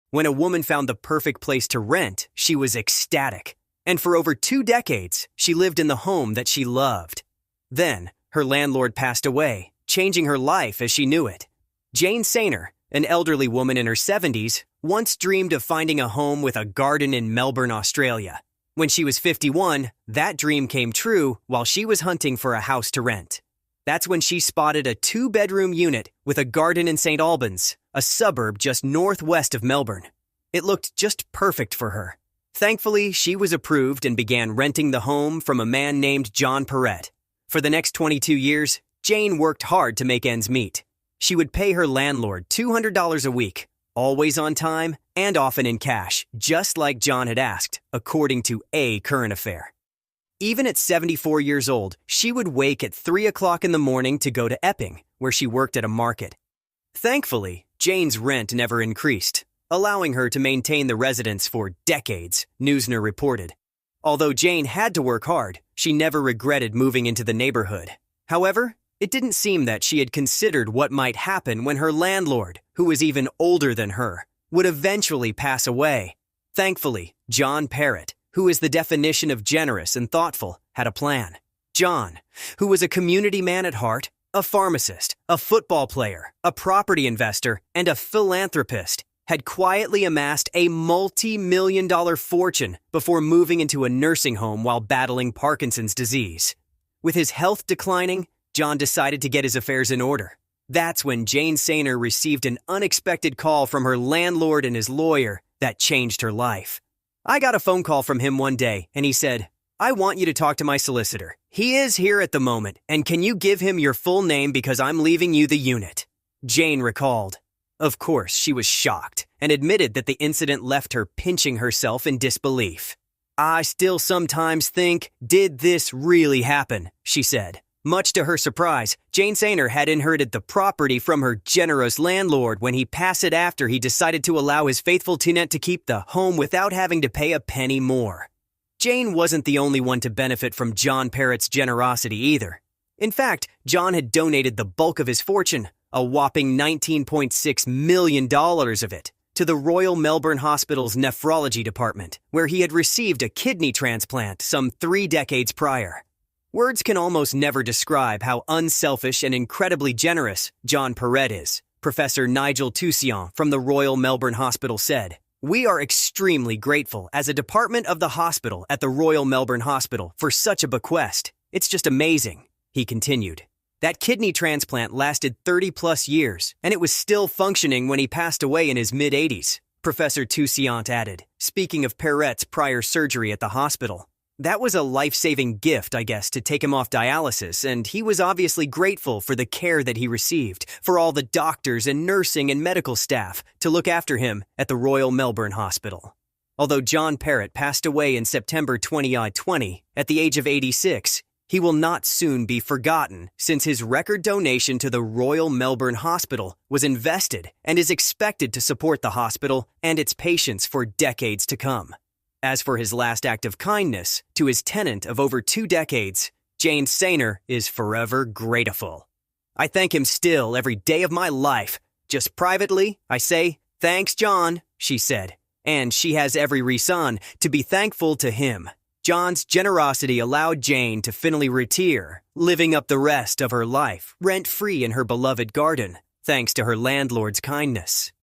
When a woman found the perfect place to rent, she was ecstatic. And for over 2 decades, she lived in the home that she loved. Then, her landlord passed away, changing her life as she knew it. Jane Sainer, an elderly woman in her 70s, once dreamed of finding a home with a garden in Melbourne, Australia. When she was 51, that dream came true while she was hunting for a house to rent. That's when she spotted a 2-bedroom unit with a garden in St. Albans, a suburb just northwest of Melbourne. It looked just perfect for her. Thankfully, she was approved and began renting the home from a man named John Perrett. For the next 22 years, Jane worked hard to make ends meet. She would pay her landlord $200 a week, always on time and often in cash, just like John had asked, according to A Current Affair. Even at 74 years old, she would wake at 3 o'clock in the morning to go to Epping, where she worked at a market. Thankfully, Jane's rent never increased, allowing her to maintain the residence for decades, Newsner reported. Although Jane had to work hard, she never regretted moving into the neighborhood. However, it didn't seem that she had considered what might happen when her landlord, who was even older than her, would eventually pass away. Thankfully, John Perrett, who is the definition of generous and thoughtful, had a plan. John, who was a community man at heart, a pharmacist, a football player, a property investor, and a philanthropist, had quietly amassed a multi-million-dollar fortune before moving into a nursing home while battling Parkinson's disease. With his health declining, John decided to get his affairs in order. That's when Jane Sainer received an unexpected call from her landlord and his lawyer that changed her life. I got a phone call from him one day, and he said, "I want you to talk to my solicitor. He is here at the moment, and can you give him your full name because I'm leaving you the unit?" Jane recalled. Of course, she was shocked and admitted that the incident left her pinching herself in disbelief. "I still sometimes think, did this really happen?" she said. Much to her surprise, Jane Sainer had inherited the property from her generous landlord when he passed it after he decided to allow his faithful tenant to keep the home without having to pay a penny more. Jane wasn't the only one to benefit from John Perrett's generosity either. In fact, John had donated the bulk of his fortune, a whopping $19.6 million of it, to the Royal Melbourne Hospital's nephrology department, where he had received a kidney transplant some 3 decades prior. Words can almost never describe how unselfish and incredibly generous John Perrett is, Professor Nigel Toussiant from the Royal Melbourne Hospital said. "We are extremely grateful as a department of the hospital at the Royal Melbourne Hospital for such a bequest. It's just amazing," he continued. That kidney transplant lasted 30-plus years, and it was still functioning when he passed away in his mid-80s, Professor Toussiant added, speaking of Perrett's prior surgery at the hospital. That was a life-saving gift, I guess, to take him off dialysis, and he was obviously grateful for the care that he received, for all the doctors and nursing and medical staff to look after him at the Royal Melbourne Hospital. Although John Perrett passed away in September 2020 at the age of 86, he will not soon be forgotten since his record donation to the Royal Melbourne Hospital was invested and is expected to support the hospital and its patients for decades to come. As for his last act of kindness to his tenant of over 2 decades, Jane Sainer is forever grateful. "I thank him still every day of my life. Just privately, I say, thanks, John," she said. And she has every reason to be thankful to him. John's generosity allowed Jane to finally retire, living up the rest of her life rent-free in her beloved garden, thanks to her landlord's kindness.